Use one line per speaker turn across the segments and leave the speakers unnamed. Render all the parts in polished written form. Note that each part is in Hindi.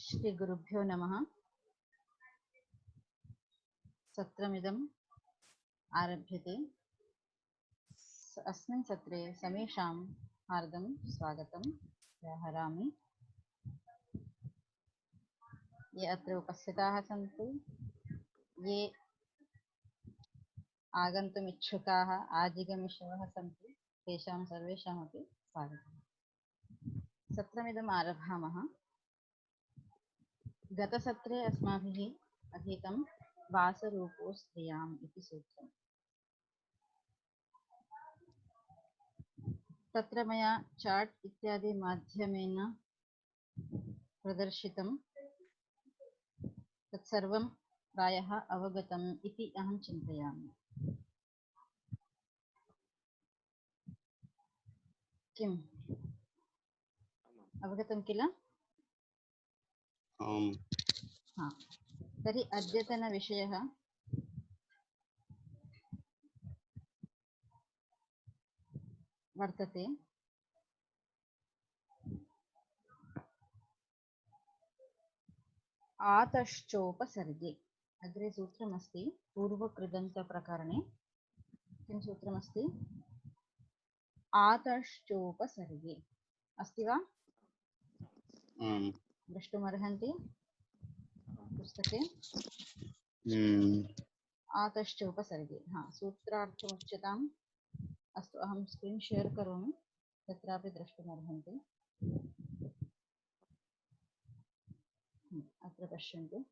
श्री गुरुभ्यो नमः। सत्रमिदम् आरभ्यते। अस्मिन् सत्रे समेषां हार्दं स्वागतं व्याहरामि। ये अत्र उपस्थिताः सन्ति, ये आगन्तुम् इच्छुकाः आजिगमिषवः सन्ति, तेषां सर्वेषामपि स्वागतम्। सत्रमिदम् आरभामः। गतसत्रे अस्माभिः अधीतं वासरूपो स्त्रियाम् इति सूत्रम्। तत्र मया चार्ट् इत्यादि माध्यमेन प्रदर्शितं तत्सर्वं प्रायः अवगतम् इति अहं चिन्तयामि। किम् अवगतं किल? हाँ, तर्हि अद्यतनविषयः वर्तते आतश्चोपसर्गे। अग्रे सूत्रमस्ति पूर्वकृदन्तप्रकरणे। किं सूत्रमस्ति? आतश्चोपसर्गे। अस्ति वा? द्रष्टुमर्हन्ति पुस्तके। आतश्चोपसर्गे। हाँ, सूत्रार्थमुच्यताम्। अस्तु, अहं स्क्रीन् शेर् करोमि, तत्रापि द्रष्टुमर्हन्ति। अत्र पश्यन्तु।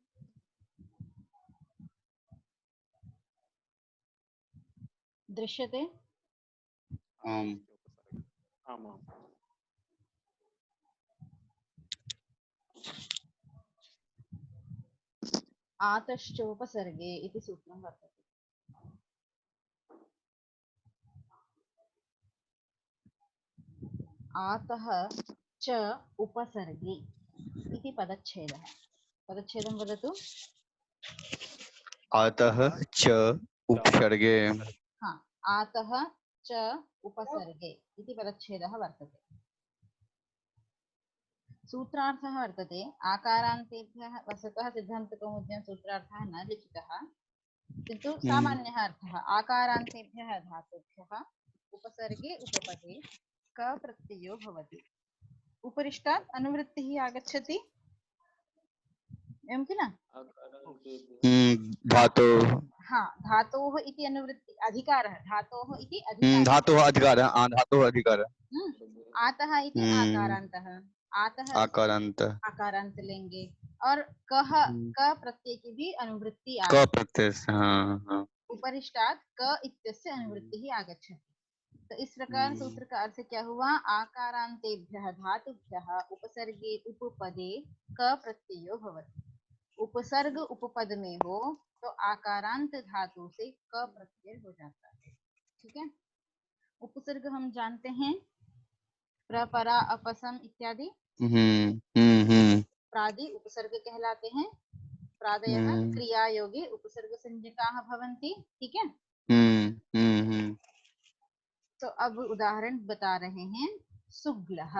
दृश्यते? आतश्चोपसर्गे इति सूत्रं वर्तते। आतः च उपसर्गे इति पदच्छेदः। पदच्छेदं वदतु।
आतः च उपसर्गे।
हाँ, आतः च उपसर्गे इति पदच्छेदः वर्तते। सूत्रार्थः वर्तते आकारान्तेभ्यः। वस्तुतः सिद्धान्तकौमुद्यां सूत्रार्थः न लिखितः, किन्तु सामान्यः अर्थः आकारान्तेभ्यः धातुभ्यः उपसर्गे उपपदे क प्रत्ययो भवति। उपरिष्टात् अनुवृत्तिः आगच्छति, एवं किल?
धातोः।
हाँ, धातोः इति अनुवृत्ति अधिकारः। धातोः इति अधिकारः।
धातोः अधिकारः। धातोः अधिकारः।
आतः इति आकारान्तः। आतः
आकारान्त
आकारांत लेंगे। और कह क प्रत्यय की भी अनुवृत्ति
क प्रत्यय। हाँ।
उपरिष्टात् क इत्यस्य अनुवृत्तिः आगच्छति। तो इस प्रकार सूत्र का अर्थ क्या हुआ? आकारांतेभ्यः धातुभ्यः उपसर्गे उपपदे क प्रत्ययो भवति। उपसर्ग उपपद में हो तो आकारांत धातु से क प्रत्यय हो जाता है। ठीक है। उपसर्ग हम जानते हैं प्रपरा अपसम इत्यादि। प्रादि उपसर्ग कहलाते हैं। प्रादयः क्रिया योगे उपसर्ग संज्ञकाः भवन्ति। ठीक है। तो अब उदाहरण बता रहे हैं। सुग्लः,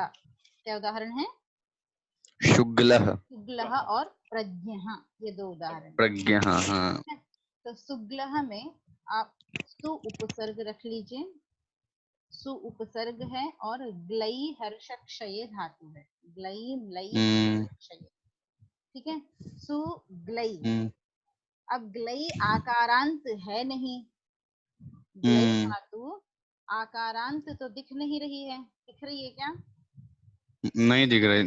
क्या उदाहरण है?
शुग्लः।
सुग्लः और प्रज्ञः, ये दो उदाहरण।
प्रज्ञः। हाँ।
तो सुग्लः में आप सु उपसर्ग रख लीजिए। सु उपसर्ग है और ग्लई हर्षक्षय धातु है। ग्लई म्लई हर्षक्षय। ठीक है। सु ग्लई। अब ग्लई आकारांत है नहीं। ग्लई धातु आकारांत तो दिख नहीं रही है। दिख रही है क्या? नहीं
दिख रही,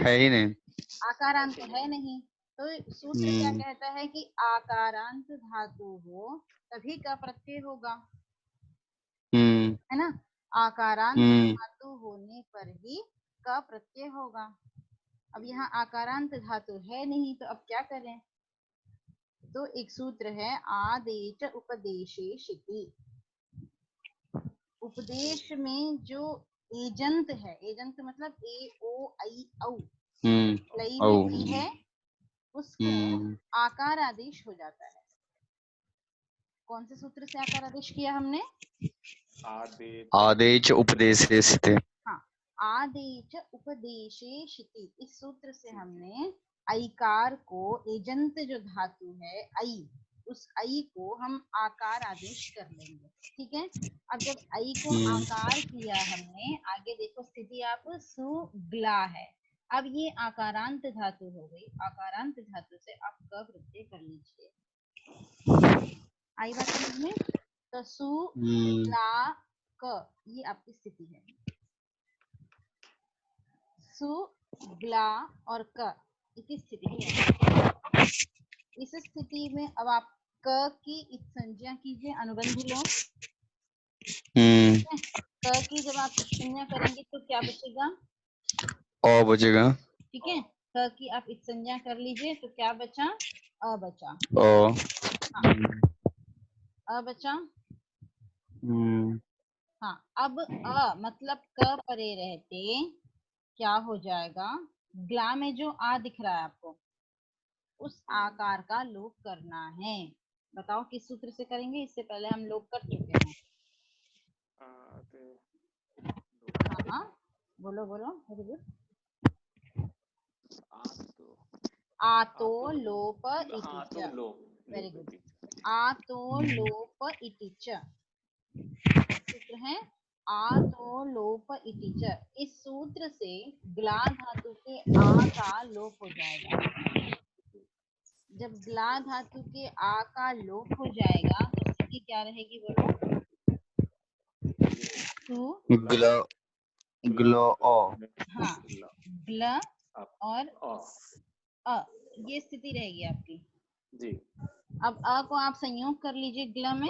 है ही नहीं।
आकारांत है नहीं। तो सूत्र क्या कहता है कि आकारांत धातु हो तभी का प्रत्यय होगा, है ना? आकारांत धातु होने पर ही का प्रत्यय होगा। अब यहाँ आकारांत धातु है नहीं, तो अब क्या करें? तो एक सूत्र है आदेश उपदेशे शिति। उपदेश में जो एजंत है, एजंत मतलब ए ओ आई औ, लई में भी है, उसको आकार आदेश हो जाता है। कौन से सूत्र से आकार आदेश किया हमने?
आदेश उपदेश। हाँ,
आदेश उपदेशे शिति, इस सूत्र से हमने ऐकार को, एजंत जो धातु है ऐ, उस ऐ को हम आकार आदेश कर लेंगे। ठीक है, अब जब ऐ को आकार किया हमने, आगे देखो स्थिति आप सुग्ला है। अब ये आकारांत धातु हो गई, आकारांत धातु से आप क प्रत्यय कर लीजिए। आई बात समझ में? तो सुग्ला क, ये आपकी स्थिति है। सुग्ला और क की स्थिति है। इस स्थिति में अब आप क की इत संज्ञा कीजिए, अनुबंध लो। क की जब आप इत संज्ञा करेंगे तो क्या बचेगा?
ओ बचेगा।
ठीक है, क की आप इत संज्ञा कर लीजिए तो क्या बचा? अ बचा।
ओ
हाँ, अ बचा। हाँ, अब अ मतलब क परे रहते क्या हो जाएगा? ग्ला में जो आ दिख रहा है आपको, उस आकार का लोप करना है। बताओ किस सूत्र से करेंगे? इससे पहले हम लोप कर चुके हैं। हाँ, बोलो बोलो, वेरी गुड। आतो लोप इति च, वेरी गुड। आतो लोप इति च सूत्र है, आतो लोप इति च। इस सूत्र से ग्ला धातु के आ का लोप हो जाएगा। जब ग्ला धातु के आ का लोप हो जाएगा तो स्थिति क्या रहेगी बोलो?
ग्लो ग्लो ओ।
हाँ, ग्ल और अ, ये स्थिति रहेगी आपकी जी। अब अ को आप संयोग कर लीजिए ग्ल में,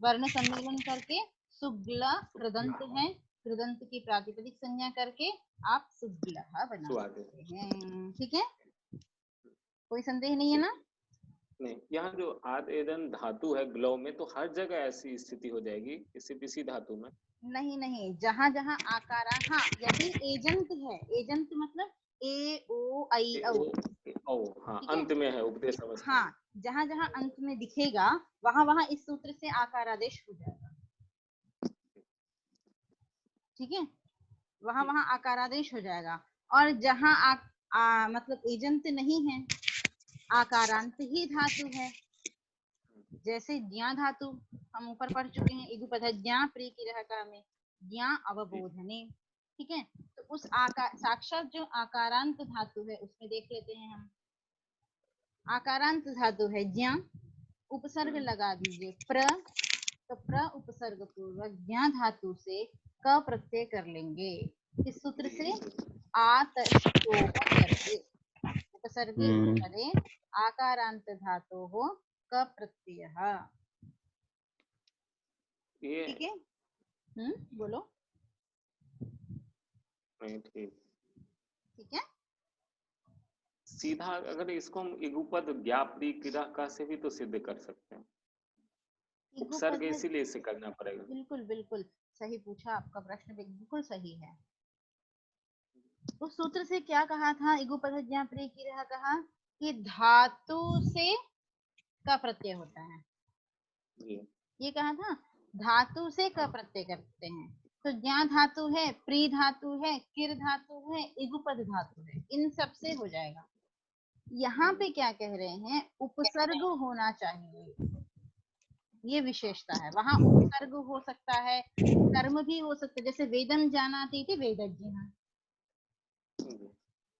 वर्ण सम्मेलन करके सुग्ल कृदंत है, कृदंत की प्रातिपदिक संज्ञा करके आप सुग्लह बना सकते हैं। ठीक है, कोई संदेह नहीं है ना?
नहीं, यहाँ जो आदेदन धातु है ग्लो में, तो हर जगह ऐसी स्थिति हो जाएगी सिर्फ इसी धातु में?
नहीं नहीं, जहां जहां आकार, हाँ यदि एजंत है, एजंत मतलब ए ओ आई औ,
हाँ, अंत में है उपदेश अवस्था।
हाँ, जहां जहां अंत में दिखेगा वहां वहां इस सूत्र से आकार आदेश हो जाएगा। ठीक है, वहां वहां आकार आदेश हो जाएगा। और जहां मतलब एजंत नहीं है, आकारांत ही धातु है, जैसे ज्ञा धातु हम ऊपर पढ़ चुके हैं, इगुपध ज्ञा प्री की रहका में ज्ञा अवबोधने। ठीक है, तो उस आकार, साक्षात जो आकारांत धातु है उसमें देख लेते हैं हम। आकारांत धातु है ज्ञा, उपसर्ग लगा दीजिए प्र, तो प्र उपसर्ग पूर्वक ज्ञा धातु से क प्रत्यय कर लेंगे। किस सूत्र से? आतशोप करके, उपसर्गे उत्तरे आकारांत धातु हो क प्रत्यय। ठीक है, बोलो। ठीक है,
सीधा अगर इसको हम इगुपद ज्ञाप्री क्रिया का से भी तो सिद्ध कर सकते हैं। उपसर्ग इसीलिए इसे करना पड़ेगा।
बिल्कुल बिल्कुल सही पूछा, आपका प्रश्न बिल्कुल सही है। उस सूत्र से क्या कहा था? इगुपध ज्ञाप्री क्रिया कहा कि धातु से का प्रत्यय होता है जी। ये कहा था, धातु से का प्रत्यय करते हैं। तो ज्ञा धातु है, प्री धातु है, किर धातु है, इगुपद धातु है, इन सब से हो जाएगा। यहाँ पे क्या कह रहे हैं? उपसर्ग होना चाहिए, ये विशेषता है। वहां उपसर्ग हो सकता है, कर्म भी हो सकता है, जैसे वेदम जानाति थी वेदज्ञ।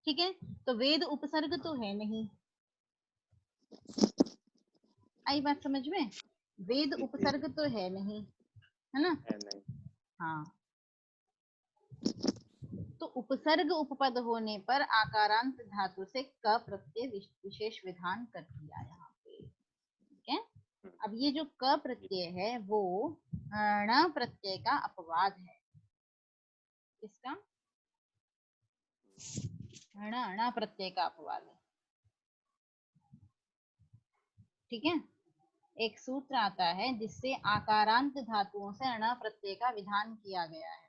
ठीक है, तो वेद उपसर्ग तो है नहीं। आई बात समझ में? वेद उपसर्ग तो है नहीं, है ना? हाँ, तो उपसर्ग उपपद होने पर आकारांत धातु से क प्रत्यय विशेष विधान कर दिया यहाँ पे। ठीक है, अब ये जो क प्रत्यय है वो ण प्रत्यय का अपवाद है। किसका? ण प्रत्यय का अपवाद है। ठीक है, एक सूत्र आता है जिससे आकारांत धातुओं से ण प्रत्यय का विधान किया गया है।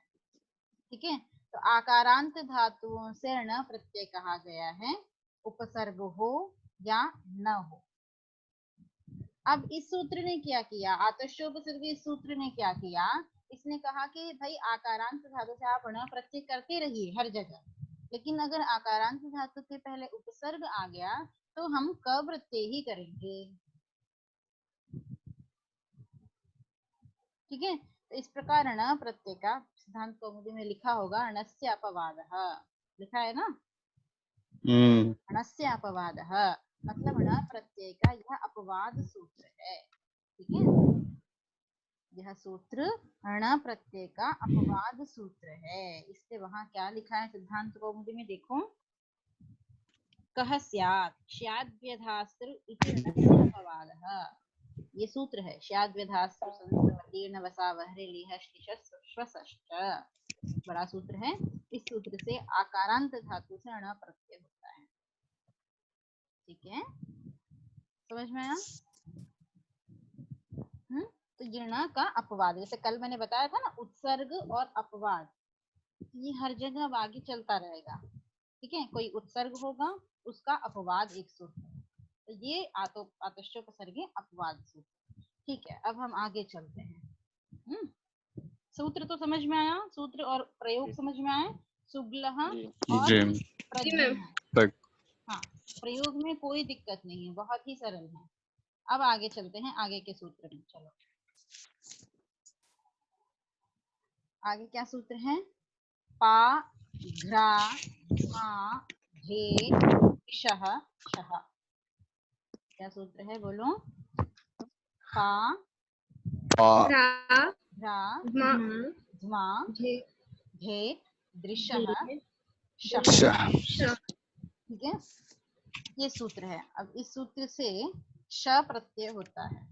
ठीक है, तो आकारांत धातुओं से ण प्रत्यय कहा गया है, उपसर्ग हो या न हो। अब इस सूत्र ने क्या किया? आतशोपसर्ग इस सूत्र ने क्या किया? इसने कहा कि भाई आकारांत धातु से आप ण प्रत्यय करते रहिए हर जगह, लेकिन अगर आकारांत धातु के पहले उपसर्ग आ गया तो हम क प्रत्यय ही करेंगे। ठीक है, तो इस प्रकार ण प्रत्यय का सिद्धांत कौमुदी में लिखा होगा णस्य अपवादः, लिखा है ना, णस्य अपवादः मतलब ण प्रत्यय का यह अपवाद सूत्र है। ठीक है, यह सूत्र ण प्रत्यय का अपवाद सूत्र है, इसलिए वहां क्या लिखा है सिद्धांत कौमुदी में, देखो कह स्यात् स्याद्व्यधास्तृ इति णस्य अपवादः, ये सूत्र है स्याद्व्यधास्तृ संस्कृतीर्ण वसावहरे लेह श्लिश श्वसश्च, बड़ा सूत्र है। इस सूत्र से आकारांत धातु से ण प्रत्यय होता है। ठीक है, समझ में आया? तो ये ण का अपवाद, जैसे कल मैंने बताया था ना उत्सर्ग और अपवाद, ये हर जगह आगे चलता रहेगा। ठीक है, कोई उत्सर्ग होगा उसका अपवाद एक सूत्र, तो ये आतश्चोपसर्गे अपवाद सूत्र। ठीक है, अब हम आगे चलते हैं। सूत्र तो समझ में आया, सूत्र और प्रयोग समझ में आए, सुग्लह और प्रद्युम्न। हाँ, प्रयोग में कोई दिक्कत नहीं है, बहुत ही सरल है। अब आगे चलते हैं आगे के सूत्र में। चलो आगे क्या सूत्र है? पा घ्रा मा धे शह शह, क्या सूत्र है बोलो? पा घ्रा ध्मा धे दृशः शः। ठीक है, ये सूत्र है। अब इस सूत्र से श प्रत्यय होता है।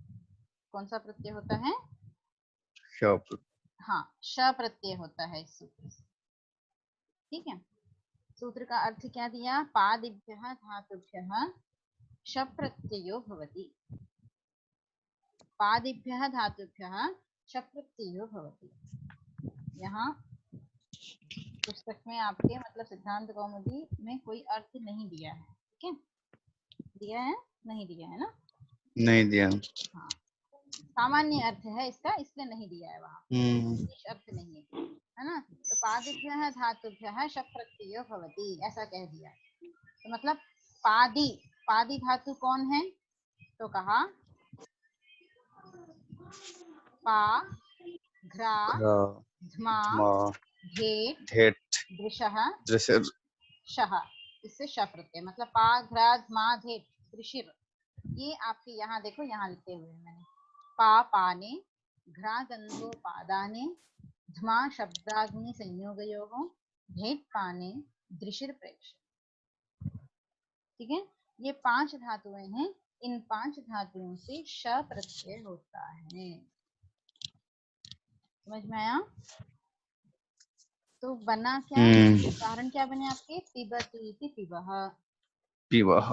कौन सा प्रत्यय होता है? हाँ, श प्रत्यय होता है इस सूत्र से। ठीक है, सूत्र का अर्थ क्या दिया? पादिभ्यः धातुभ्यः श प्रत्ययो भवति, पादिभ्यः धातुभ्यः श प्रत्ययो भवति। यहाँ पुस्तक में आपके मतलब सिद्धांत कौमुदी में कोई अर्थ नहीं दिया है। ठीक है, दिया है? नहीं दिया है ना?
नहीं दिया।
हाँ, सामान्य अर्थ है इसका, इसलिए नहीं दिया है वहाँ, विशेष अर्थ नहीं है ना। तो पादिभ्यः धातुभ्यः शप प्रत्ययो भवति ऐसा कह दिया, तो मतलब पादी, पादी धातु कौन है? तो कहा पा घ्रा ध्मा धेट दृशः शः, इससे श प्रत्यय मतलब पा घ्रा ध्मा धेट दृशिर। ये आपके यहाँ देखो, यहाँ लिखे हुए हैं मैंने, पा पाने, घ्रा गंधो पादाने, ध्मा शब्दाग्नि संयोगयोः, धेट पाने, दृशिर प्रेक्ष। ठीक है, ये 5 धातुएं हैं, इन 5 धातुओं से श प्रत्यय होता है। समझ में आया? तो बना क्या? उदाहरण क्या बने आपके? पिबतीति पिबः,
पिबः।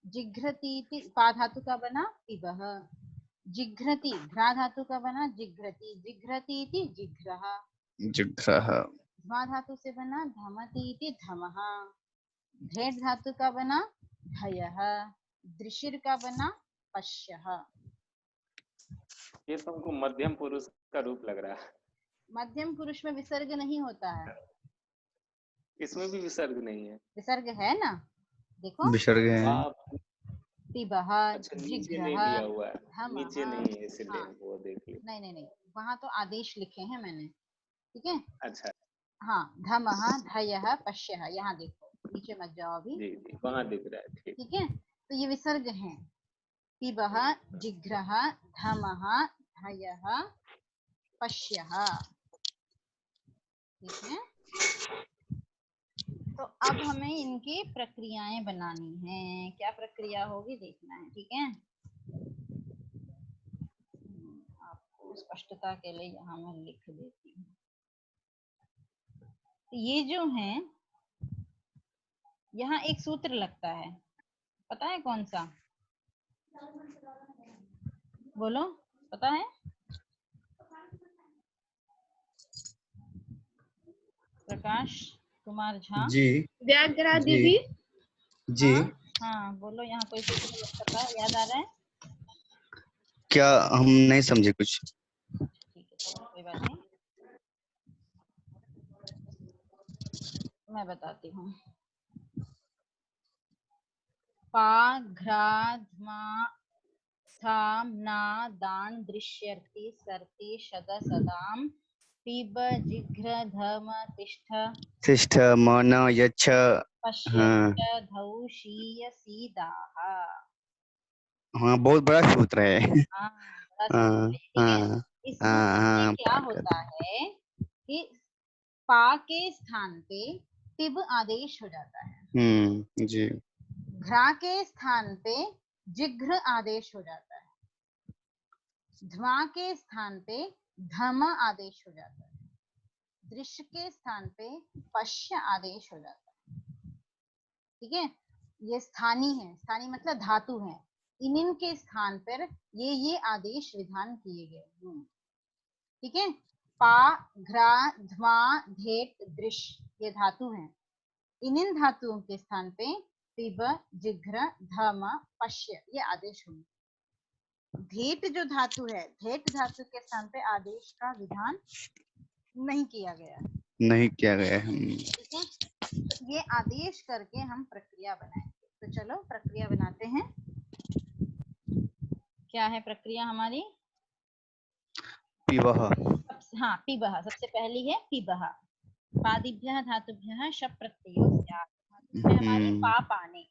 जिघ्रतीति, पा धातु का बना पिबः। जिघ्रति, घ्रा धातु का बना जिघ्रति, जिघ्रतीति जिघ्रः।
जिघ्रः।
ध्मा धातु से बना धमतीति धमः। धेट धातु का बना धयः। दृशिर का बना पश्यः।
ये तो हमको मध्यम पुरुष का रूप लग रहा है।
मध्यम पुरुष में विसर्ग नहीं होता है।
इसमें भी विसर्ग नहीं है?
विसर्ग है ना, देखो
विसर्ग है।
पिबः,
नीचे नहीं दिया हुआ है, नीचे नहीं है इसलिए वो देख ली।
नहीं, वहाँ तो आदेश लिखे हैं मैंने। ठीक है,
अच्छा
हाँ, धमः धयः पश्यः, यहाँ देखो, नीचे मत जाओ अभी।
जी, वहाँ दिख रहा है।
ठीक है, तो ये विसर्ग है, पिबः, जिघ्रः, धमः, धयः, पश्यः। ठीक है, तो अब हमें इनकी प्रक्रियाएं बनानी है। क्या प्रक्रिया होगी देखना है। ठीक है, आपको स्पष्टता के लिए यहाँ मैं लिख देती हूँ। तो ये जो है, यहाँ एक सूत्र लगता है, पता है कौन सा? बोलो, पता है? प्रकाश कुमार झा
जी,
व्याघ्रादिभि।
जी।
हाँ, बोलो, यहाँ कोई सूत्र लगता है, याद आ रहा है?
क्या हम नहीं समझे कुछ?
ठीक है, कोई बात नहीं। मैं बताती हूँ। पा घ्रा ध्मा स्थाम ना दान दृश्यर्ति सर्ति शद सदाम पिब जिघ्र धम तिष्ठ
तिष्ठ मन यच्छ। हाँ
पश्यच्च धौषीय सीदाः।
हाँ, बहुत बड़ा सूत्र है।
हाँ, बड़ा सूत्र
हाँ
है, ठीक है।
हाँ
इस
हाँ
सूत्र में
हाँ,
क्या
पाठ
होता
करते
है कि पा के स्थान पे पिब आदेश हो जाता है,
जी।
घ्रा के स्थान पे जिघ्र आदेश हो जाता है, ध्वा के स्थान पे धम आदेश हो जाता है, दृश्य के स्थान पे पश्य आदेश हो जाता है, ठीक है। ये स्थानी है, स्थानी मतलब धातु है, इन के स्थान पर ये आदेश विधान किए गए, ठीक है। पा घ्रा ध्वा धेट दृश्य ये धातु हैं, इन धातुओं के स्थान पे पिब जिघ्र धम पश्य ये आदेश होंगे। धेट जो धातु है, धेट धातु के स्थान पे आदेश का विधान नहीं किया गया,
नहीं किया गया है।
ठीक है। तो ये आदेश करके हम प्रक्रिया बनाएंगे, तो चलो प्रक्रिया बनाते हैं। क्या है प्रक्रिया हमारी?
पिबह।
हाँ, पिबह सबसे पहली है पिबह। पादिभ्यः धातुभ्यः शप प्रत्ययो स्यात्। धातु है हमारी पा पाने,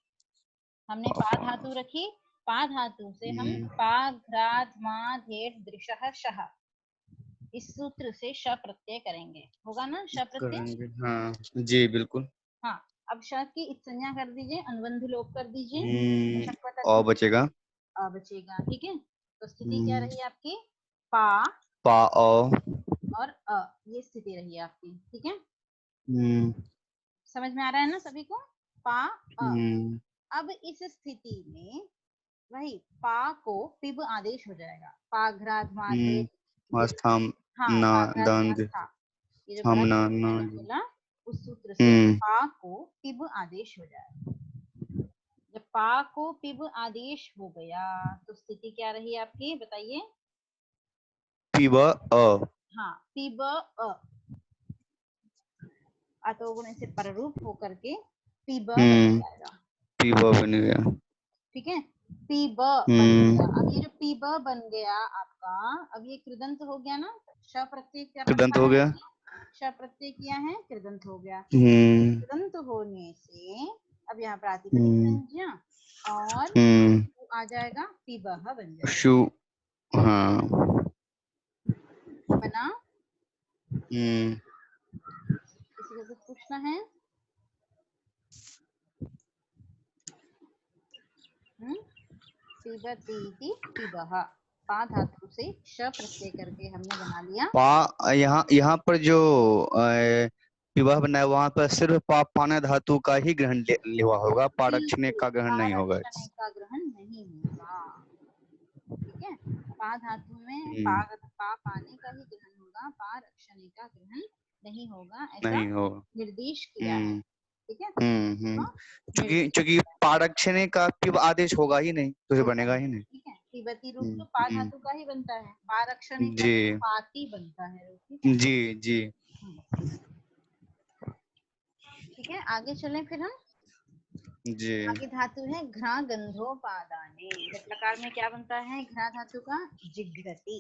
हमने पा धातु रखी, पा धातु से हम पा घ्रा ध्मा धेट दृशः शः इस सूत्र से श प्रत्यय करेंगे, होगा ना श प्रत्यय?
हाँ जी बिल्कुल।
हाँ, अब श की इत्संज्ञा कर दीजिए, अनुबंध लोप कर दीजिए,
अ बचेगा।
अ बचेगा, ठीक है। तो स्थिति क्या रही आपकी? पा
पा अ
और अ, ये स्थिति रही आपकी, ठीक है।
हम्म
समझ में आ रहा है ना सभी को? पा अ।
हम्म
अब इस स्थिति में वही पा को पिब आदेश हो जाएगा, पा घ्रा ध्मा धेट,
मस्थाम
हाँ
ना
पा घ्रा ध्मा
दंद
स्था, ये जो
हम
बड़ा
ना
सूत्र
ना
मैंने बोला उस सूत्र से पा को पिब आदेश हो जाएगा। जब पा को पिब आदेश हो गया तो स्थिति क्या रही आपकी, बताइए?
पिब अ।
हाँ, पिब अ, अतोगुण से पररूप होकर के पिब बन जाएगा,
पिब बन गया,
ठीक है। पिब बन गया। अब ये जो पिब बन गया आपका, अब ये कृदंत हो गया ना, श प्रत्यय क्या
कृदंत
पड़ता
हो
है?
गया।
श प्रत्यय किया है, कृदंत हो गया।
हम्म
कृदंत होने से अब यहाँ प्रातिपदिक संज्ञा और आ जाएगा पिबह बन जाएगा,
शु। हाँ
बना। किसी को कुछ पूछना है? पिबती इति पिबह, पा धातु से श प्रत्यय करके हमने बना लिया।
पा यहाँ पर जो विवाह बना है वहां पर सिर्फ पाना धातु का ही ग्रहण लिया होगा, पारक्षण का ग्रहण नहीं होगा।
पारक्षण का ग्रहण नहीं होगा, ठीक है। पा धातु में पा पाने का ही ग्रहण होगा, पारक्षण का ग्रहण नहीं होगा, ऐसा
नहीं होगा।
निर्देश किया है, ठीक है।
क्योंकि पारक्षण का पिब आदेश होगा ही नहीं, तो बनेगा ही नहीं,
ठीक है। पिबती रूप तो पा धातु का ही बनता है, पारक्षण का
जी
पाती बनता है,
जी जी।
ठीक है। आगे चलें फिर हम।
जी
आगे धातु है घ्रा गंधोपादाने, प्रकार में क्या बनता है घ्रा धातु का? जिघ्रति,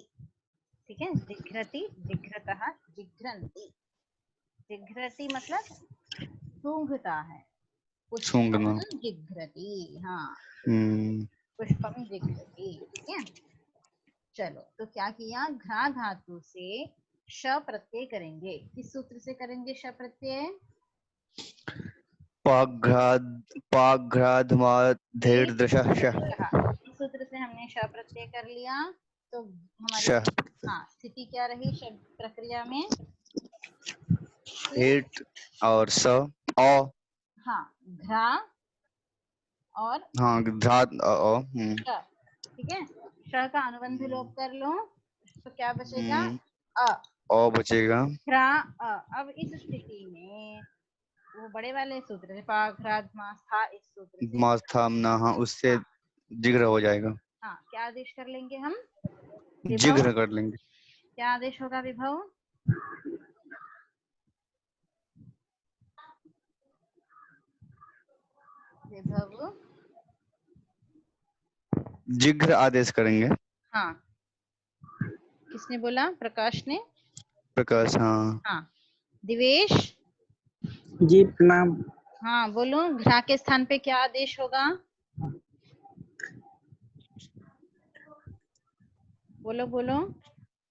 ठीक है। जिघ्रति, जिघ्रतः, जिघ्रन्ति। जिघ्रति मतलब सूंघता है, पुष्पम
सूंघना।
जिघ्रति, हाँ
हम्म
पुष्पम जिघ्रति, ठीक है। चलो, तो क्या किया, घ्रा धातु से श प्रत्यय करेंगे, किस सूत्र से करेंगे श प्रत्यय?
पाघ्राधमा धेड़ दशः शः।
इस सूत्र से हमने श प्रत्यय कर लिया, तो हमारी हाँ स्थिति क्या रही शब्द प्रक्रिया में?
हेट और स अ।
हाँ, घ्रा और
हाँ धात
श, ठीक है। श का अनुबंध लोप कर लो तो क्या बचेगा? अ
बचेगा।
घ्रा अ। अब इस स्थिति में वो बड़े वाले सूत्र से पा घ्रा ध्मा स्था, इस सूत्र से
मास्थामना, हाँ उससे जिग्र हो जाएगा।
हाँ, क्या आदेश कर लेंगे हम?
जिग्र कर लेंगे।
क्या आदेश होगा विभव? विभव
जिघ्र आदेश करेंगे।
हाँ, किसने बोला? प्रकाश ने।
प्रकाश, हाँ।
हाँ, दिवेश।
जी प्रणाम।
हाँ बोलो, घ्रा के स्थान पे क्या आदेश होगा? बोलो बोलो,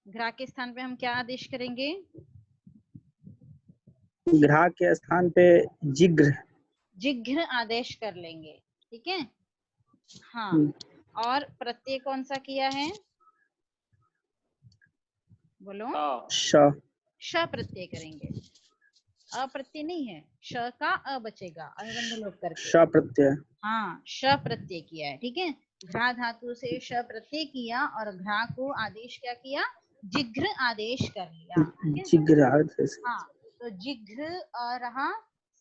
घ्रा के स्थान पे हम क्या आदेश करेंगे?
ग्राह के स्थान पे जिग्र।
जिघ्र आदेश कर लेंगे, ठीक है। हाँ, और प्रत्यय कौन सा किया है? बोलो।
श।
श प्रत्यय करेंगे, अप्रत्यय नहीं है, श का अ बचेगा अनुबंध लोप करके।
श प्रत्यय।
हाँ, श प्रत्यय किया है, ठीक है। घ्रा धातु से श प्रत्यय किया और घ्रा को आदेश क्या किया? जिघ्र आदेश कर लिया, ठीक है?
जिग्र आदेश।
हाँ, तो जिघ्र रहा,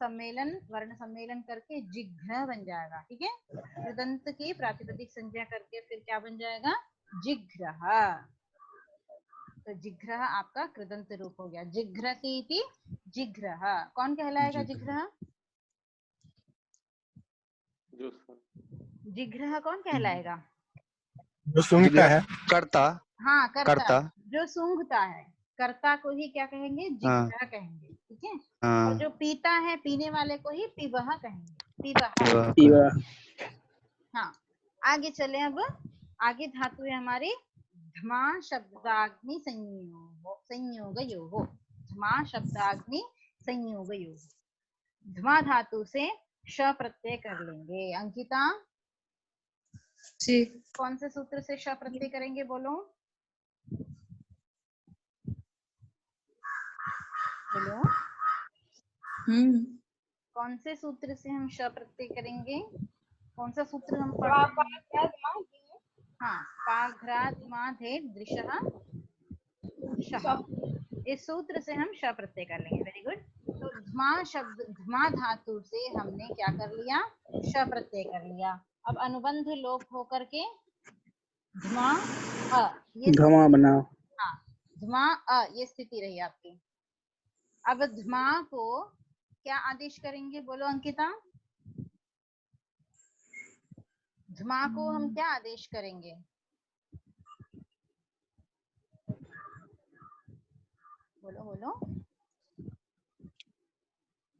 सम्मेलन वर्ण सम्मेलन करके जिघ्र बन जाएगा, ठीक है। कृदंत की प्रातिपदिक संज्ञा करके फिर क्या बन जाएगा? जिघ्र। तो जिघ्र आपका कृदंत रूप हो गया। जिघ्रतीति जिघ्र। कौन कहलाएगा जिघ्र? जिघ्र कौन कहलाएगा?
जो सूंघता है।
कर्ता।
हाँ, कर्ता,
कर्ता।
जो सूंघता है, कर्ता को ही क्या कहेंगे?
हाँ।
जिघ्र कहेंगे, ठीक है।
हाँ।
और जो पीता है, पीने वाले को ही पिबह कहेंगे, पिबह।
पीवा।
हाँ, आगे चले। अब आगे धातु है हमारी धमा शब्दाग्नि संयोगयोः। धमा शब्दाग्नि संयोगयोः। धमा धातु से श प्रत्यय कर लेंगे। अंकिता,
जी।
कौन से सूत्र से श प्रत्यय करेंगे? बोलो बोलो, कौन से सूत्र से हम श प्रत्यय करेंगे? कौन सा सूत्र हम पढ़ते हैं? हाँ, पाघ्रात्माधे दृशः शः। इस सूत्र से हम श प्रत्यय कर लेंगे। Very good. तो धमा शब्द, धमा धातु से हमने क्या कर लिया? श प्रत्यय कर लिया। अब अनुबंध लोप होकर के धमा अ, ये
धमा बना।
हाँ, धमा अ, ये स्थिति रही आपकी। अब धमा को क्या आदेश करेंगे? बोलो अंकिता। धमा को हम क्या आदेश करेंगे? बोलो बोलो।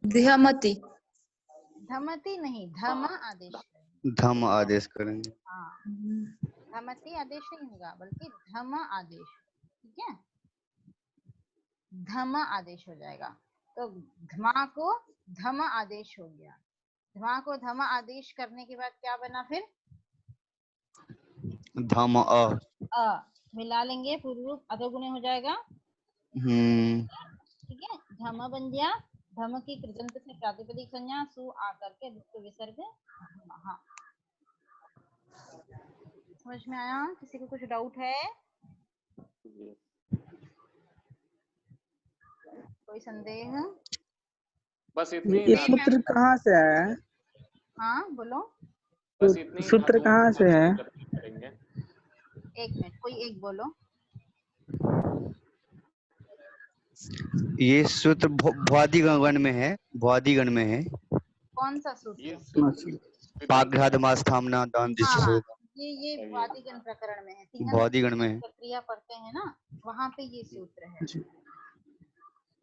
धमति।
धमति नहीं, धम आदेश करेंगे।
धम आदेश करेंगे।
हाँ, धमति आदेश नहीं होगा, बल्कि धम आदेश, ठीक है। धम आदेश हो जाएगा। तो धमा को धम आदेश हो गया। धमा को धम आदेश करने के बाद क्या बना फिर?
धम
अ मिला लेंगे, पूर्व रूप अधोगुणे हो जाएगा, ठीक है। धम बन गया। धम की कृदंत से प्रातिपदिक संज्ञा सु आकर के द्वितीय विसर्ग हाँ। समझ में आया? किसी को कुछ डाउट है? कोई संदेह?
बस इतने
ये सूत्र कहाँ से है?
हाँ बोलो।
बस इतने ही
सूत्र
धातुओं
कहाँ
को
से है?
करेंगे।
एक मिनट, कोई एक बोलो।
ये सूत्र भ्वादिगण में है, भ्वादिगण में है।
कौन सा सूत्र?
पाघ्रादमास्थामना दान
हाँ, ये वादिगण प्रकरण में है।
वादिगण में है।
प्रक्रिया पढ़ते हैं ना, वहाँ पे ये सूत्र है,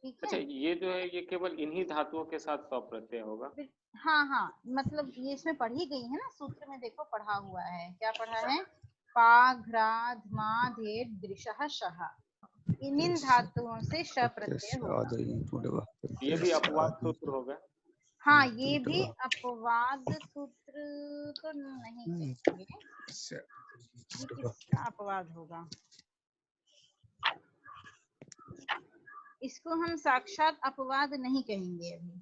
ठीक
अच्छा,
है।
ये जो है ये केवल इन्हीं धातुओं के साथ प्रत्यय होगा?
हाँ हाँ, मतलब ये इसमें पढ़ी गई है ना, सूत्र में देखो पढ़ा हुआ है। क्या पढ़ा है? पाघ्राधमाधे दृशः शः। इन धातुओं से श प्रत्यय होगा।
ये भी अपवाद सूत्र होगा?
हाँ, ये भी अपवाद सूत्र तो नहीं कहेंगे। ये किसका अपवाद होगा? इसको हम साक्षात अपवाद नहीं कहेंगे। अभी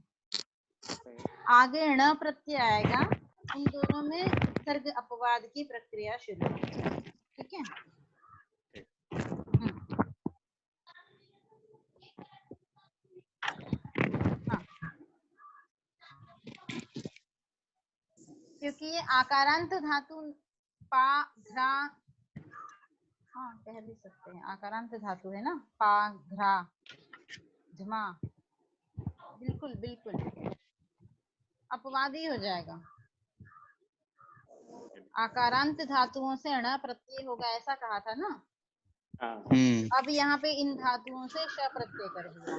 आगे ण प्रत्यय आएगा, उन दोनों में सर्ग अपवाद की प्रक्रिया शुरू होगी, ठीक है। हाँ, क्योंकि ये आकारांत धातु पा घ्रा, हाँ कह भी सकते हैं, आकारांत धातु है ना, पा घ्रा धमा, बिल्कुल बिल्कुल अपवाद ही हो जाएगा। आकारांत धातुओं से ण प्रत्यय होगा, ऐसा कहा था ना।
हाँ
अब यहाँ पे इन धातुओं से श प्रत्यय कर दिया,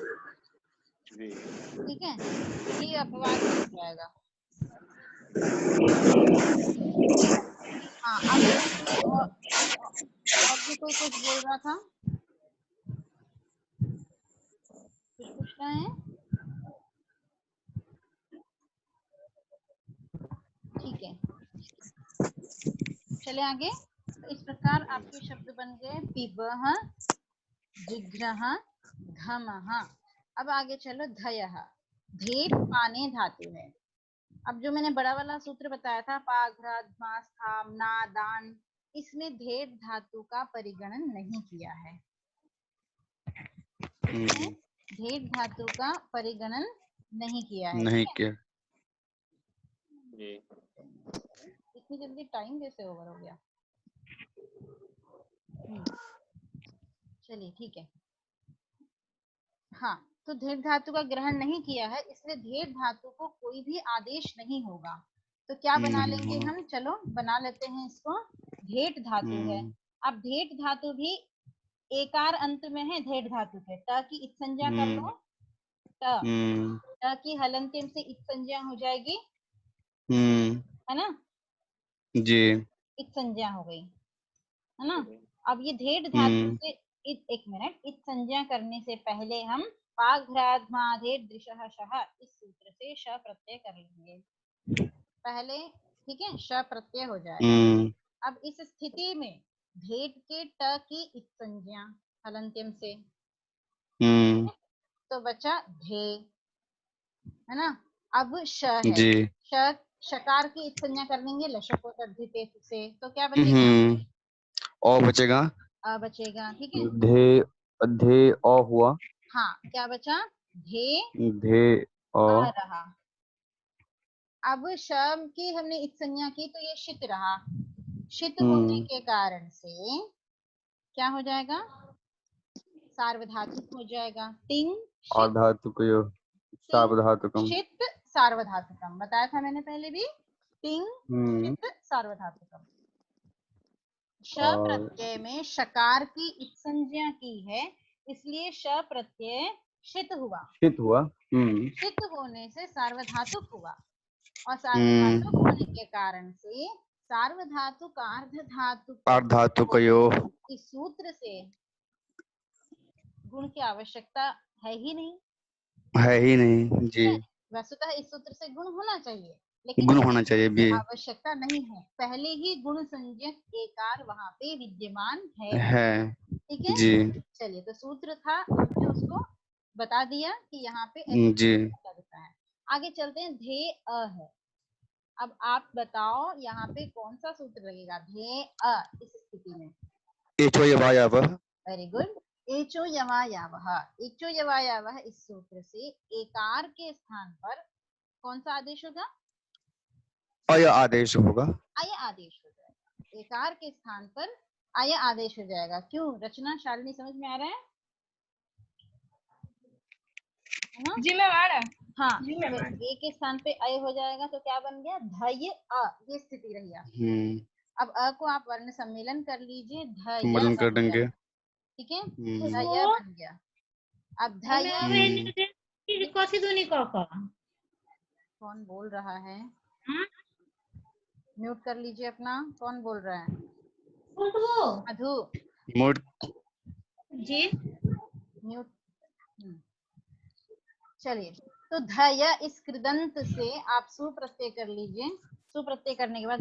जी।
ठीक है, ये अपवाद हो जाएगा। हाँ, अब और भी कोई कुछ बोल रहा था, कुछ पूछना है? ठीक है, चले आगे। तो इस प्रकार आपके शब्द बन गए पिबः, जिघ्रः, घमः। अब आगे चलो धयः। धेट पाने धातु है। अब जो मैंने बड़ा वाला सूत्र बताया था पाघ्रा ध्मा स्थाम ना दान, इसमें धेट धातु का परिगणन नहीं किया है। इसमें धेट धातु का परिगणन नहीं किया है।
नहीं किया।
जी।
इतनी जल्दी टाइम कैसे ओवर हो गया? चलिए ठीक है। हाँ, तो धेट धातु का ग्रहण नहीं किया है, इसलिए धेट धातु को कोई भी आदेश नहीं होगा। तो क्या बना लेंगे हम? चलो बना लेते हैं इसको। धेट धातु है। अब धेट धातु भी एकार अंत में है। धेट धातु के ट की इत संज्ञा कर लो। ट की हलंत्यम से इत संज्ञा हो जाएगी, है ना?
जी।
इत संज्ञा हो गई, है ना? अब ये धेट धातु से एक मिनट, इत संज्ञा करने से पहले हम पाघ्राध्माधेट दृशः शः इस सूत्र से श प्रत्यय कर लेंगे पहले, ठीक है? श प्रत्यय हो जाएगा। अब इस स्थिति में धेट के ट की इत संज्ञा हलंत्यम से, तो बचा धे, है ना? अब श है, श शकार की इत संज्ञा कर लेंगे लशको तद्धित से, तो क्या बचेगा?
औ बचेगा,
अ बचेगा, ठीक है?
धे औ हुआ।
हाँ, क्या बचा?
धे औ
रहा। अब शम की हमने इत संज्ञा की तो ये शित रहा। शित होने के कारण से क्या हो जाएगा? सार्वधातुक हो जाएगा। टिंग
धातुकयो सार्वधातुकम।
शित सार्वधातुकम बताया था मैंने पहले भी। टिंग शित सार्वधातुकम। श प्रत्यय में शकार की इत संज्ञा की है, इसलिए श प्रत्यय शित हुआ। शित होने से सार्वधातुक हुआ, और सार्वधातुक होने के कारण से सार्वधातुक अर्धधातुक इस सूत्र से गुण की आवश्यकता है ही नहीं, जी। वस्तुतः इस सूत्र से गुण होना चाहिए, लेकिन गुण होना चाहिए भी, आवश्यकता नहीं है। पहले ही गुण संज्ञक एकार वहां पे विद्यमान है, ठीक है जी। चलिए, तो सूत्र था, हमने उसको बता दिया कि यहाँ पे जी लगता है। आगे चलते हैं। धे अ है। अब आप बताओ यहाँ पे कौन सा सूत्र लगेगा? धे अ इस स्थिति में
एचो यवायावः।
Very good. एचो यवायावः। एचो यवायावः इस सूत्र से एकार के स्थान पर कौन सा आदेश होगा?
अय आदेश होगा। अय
आदेश हो जाएगा। एकार के स्थान पर अय आदेश हो जाएगा। क्यों? रचना शालिनी समझ में आ रहा है ना?
जी मैम आ रहा है।
हाँ, तो ए के स्थान पे अय हो जाएगा, तो क्या बन गया? धय अ, ये स्थिति रही। अब अ को आप वर्ण सम्मेलन कर लीजिए, धय कर देंगे, ठीक है? धय बन गया। अब धय कौन बोल रहा है? म्यूट कर लीजिए अपना। कौन बोल रहा है? मधु
म्यूट
जी।
म्यूट। चलिए, तो धय इस कृदंत से आप सुप्रत्यय कर लीजिए। सुप्रत्यय करने के बाद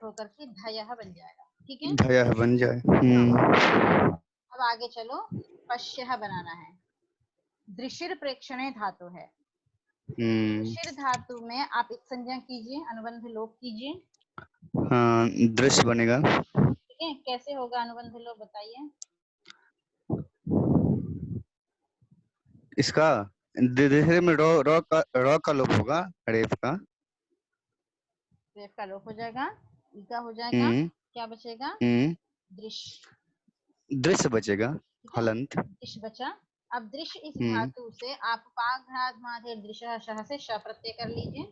होकर के धयः बन जाएगा, ठीक है?
धयः बन जाए।
अब आगे चलो, पश्यः बनाना है। दृशिर प्रेक्षणे धातु है। दृशिर धातु में आप एक संज्ञा कीजिए, अनुबंध लोप कीजिए।
दृश्य बनेगा,
ठीक है? कैसे होगा अनुबंध लोप बताइए?
इसका दृश्य में रो का लोप होगा, रेफ का।
रेफ का लोप हो जाएगा, ई का हो जाएगा, क्या बचेगा? दृश्य बचेगा, हलंत दृश्य बचा। अब दृश्य इस धातु से आप पाघ्राध्माधेर दृशः शः से श प्रत्यय कर लीजिए।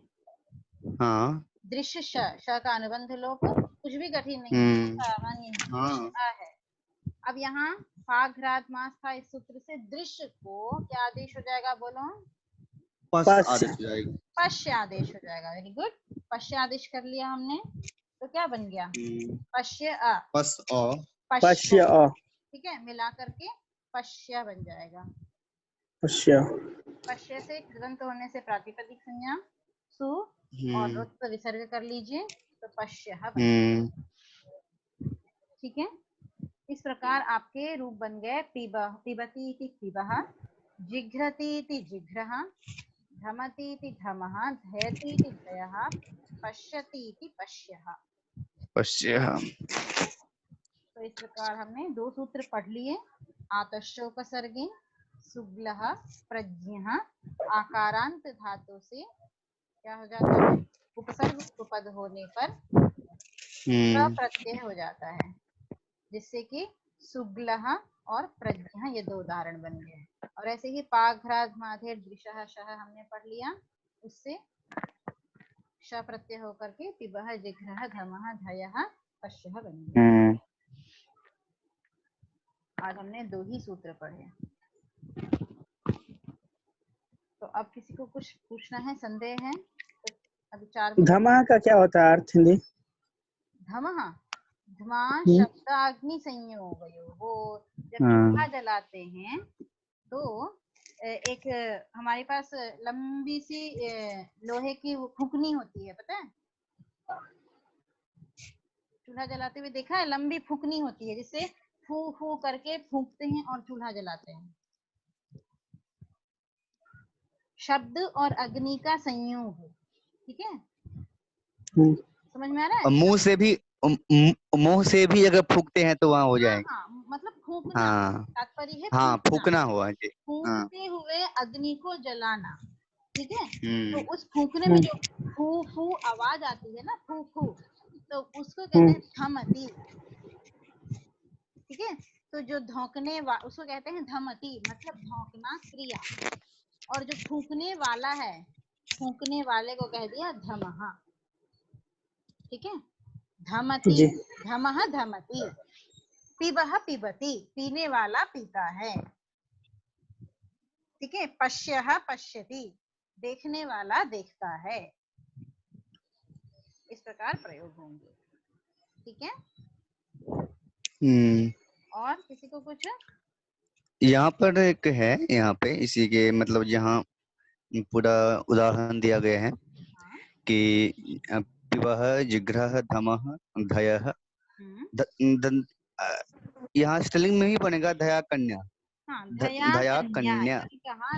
हाँ, दृश्य श का अनुबंध लोप। कुछ भी कठिन नहीं है,
हम्म।
सामान्य है,
हाँ
आ है। अब यहाँ पाघ्रात मास था, इस सूत्र से दृश्य को क्या आदेश हो जाएगा, बोलो?
पस
पस।
आदेश हो जाएगा।
पश्य आदेश हो जाएगा। वेरी गुड, पश्य आदेश कर लिया हमने, तो क्या बन गया? पश्य अ,
पस अ
पश्य।
पश्य अ।
ठीक है, मिला करके पश्य बन जाएगा।
पश्य।
पश्य से कृदंत होने से प्रातिपदिक संज्ञा सु और रुत्व विसर्ग कर लीजिए, तो पश्य बन। ठीक है, इस प्रकार आपके रूप बन गए पिबती इति पिबः, जिघ्रति इति जिघ्रः, धमति इति धमः, धयति इति धयः, पश्यति इति पश्यः।
पश्य।
तो इस प्रकार हमने 2 सूत्र पढ़ लिए। आतश्चोपसर्गे सुग्लः प्रज्ञः आकारांत धातु से क्या हो जाता है? उपसर्ग उपपद होने पर प्रत्यय हो जाता है, जिससे कि सुग्लः और प्रज्ञः ये 2 उदाहरण बन गए। और ऐसे ही पाघ्राद माधेर द्विषः शः हमने पढ़ लिया, उससे श प्रत्यय होकर के पिबः जिघ्रः धमः धयः पश्यः बन गया। आज हमने 2 ही सूत्र पढ़े। तो अब किसी को कुछ पूछना है, संदेह है? तो अभी 4 मिनट।
धमा का क्या होता है अर्थ हिंदी?
धमः, धमा शब्द अग्नि संयोगयो, वो जब चूल्हा जलाते हैं तो एक हमारे पास लंबी सी लोहे की फूकनी होती है, पता है? चूल्हा जलाते हुए देखा है, लंबी फूकनी होती है जिससे फू फू करके फूकते हैं और चूल्हा जलाते हैं। शब्द और अग्नि का संयोग, ठीक है, समझ में आ रहा है?
मुंह से भी अगर फूकते हैं तो वहाँ हो जाएगा।
हाँ, मतलब फूकना, तात्पर्य है
हाँ, फूकना हुआ जी।
फूकते हुए अग्नि को जलाना, ठीक है। तो उस फूकने में जो फू फू आवाज आती है ना, फू फू, तो उसको कहते हैं धमती, ठीक है। तो जो धौंकने उसको कहते हैं धमती, मतलब धौंकना क्रिया, और जो फूकने वाला है, फूकने वाले को कह दिया धमः, ठीक है। धमती, धमः धमती, पिबः पिबती, पीने वाला पीता है, ठीक है। पश्यः पश्यति, देखने वाला देखता है। इस प्रकार प्रयोग होंगे, ठीक है। और किसी को कुछ?
यहाँ पर एक है, यहाँ पे इसी के मतलब यहाँ पूरा उदाहरण दिया गया है कि पिबः जिघ्रः धमः धयः, यहाँ स्त्रीलिंग में ही बनेगा धया कन्या।
हाँ,
धया कन्या।
कहा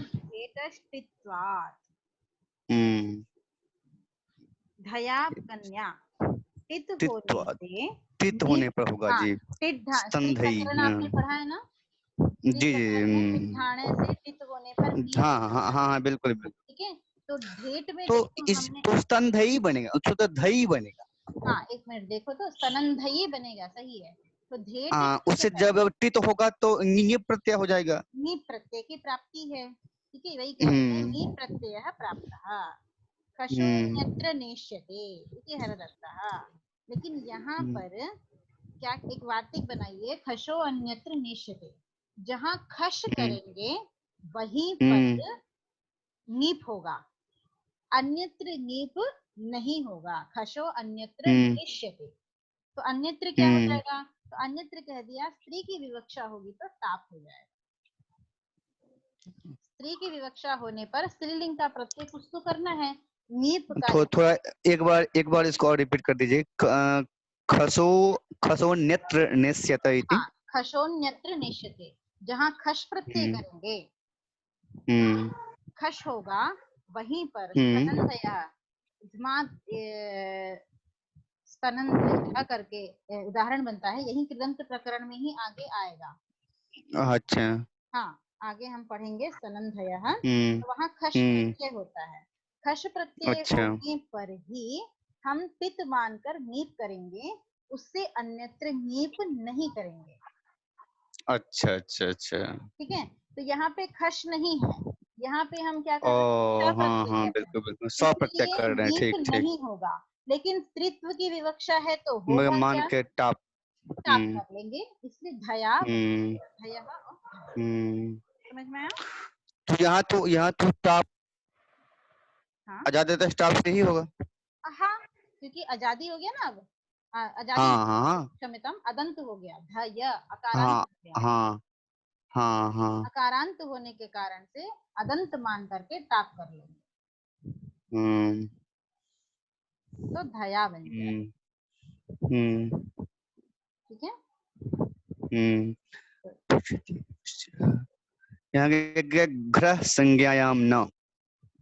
धया कन्या, टित होने
पर होगा जी।
प्रकरण आपने पढ़ा है ना?
जी
ढाणे से टित होने पर
हाँ बिल्कुल बिल्कुल,
ठीक है। तो ढेट में
तो तो स्तनधई बनेगा, उसको तो धई बनेगा।
हाँ, एक मिनट देखो, तो स्तनंधई बनेगा, सही है। तो ढेट
उससे जब टित होगा तो नीप प्रत्यय हो जाएगा।
नीप प्रत्यय की प्राप्ति है, ठीक है, वही कह रहे हैं, नीप प्रत्ययः प्राप्तः खशोन्यत्र नेष्यते इति हरदत्तः। लेकिन यहाँ पर क्या एक वार्तिक बनाइए, खशो अन्यत्र नेष्यते, जहाँ खश करेंगे वहीं पर नीप होगा, अन्यत्र नीप नहीं होगा। खशो अन्यत्र नेष्यते, तो अन्यत्र क्या हो जाएगा? तो अन्यत्र कह दिया, स्त्री की विवक्षा होगी तो ताप हो जाएगा। स्त्री की विवक्षा होने पर स्त्रीलिंग का प्रत्यय कुछ तो करना है, नीप का।
थोड़ा एक बार इसको और रिपीट कर दीजिए। खशोन्यत्र नेष्यते इति।
हाँ, खशोन्यत्र नेष्यते, जहाँ खश प्रत्यय करेंगे खश होगा वहीं पर स्तनंधयः करके उदाहरण बनता है, यही कृदंत प्रकरण में ही आगे आएगा।
अच्छा,
हाँ, आगे हम पढ़ेंगे स्तनंधयः, तो वहाँ खश प्रत्यय होता है। खश प्रत्यय होने पर ही हम पित मानकर नीप करेंगे, उससे अन्यत्र नीप नहीं करेंगे।
अच्छा अच्छा अच्छा, ठीक
है। तो यहाँ पे खश नहीं है, यहाँ पे हम क्या कर रहे हैं?
हाँ बिल्कुल बिल्कुल, 100% कर रहे हैं। ठीक
नहीं होगा, लेकिन स्त्रीत्व की विवक्षा है तो होगा
मान
क्या?
के टाप।
टाप कर लेंगे, इसलिए धया
हम्म,
धयः और धया।
हम्म।
समझ में आया?
तो यहाँ तो टाप
हाँ
अजादेश टाप से ही होगा।
हाँ, क्योंकि आजादी हो गया ना अब। आजादी
हाँ
नहीं,
हाँ
क्षम्यताम, अदंत हो गया, धय अकारांत
हाँ
हो गया।
हाँ हाँ हाँ।
अकारांत होने के कारण से अदंत मान करके टाप कर लेंगे,
हम्म
तो धया बन गया।
हम्म हम्म
ठीक है।
हम्म। यहाँ के घ्रह संज्ञायाम न।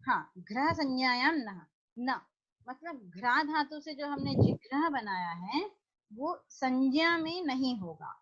हाँ, घ्रह संज्ञायाम न, न मतलब घ्रा धातु से जो हमने जिघ्रह बनाया है वो संज्ञा में नहीं होगा,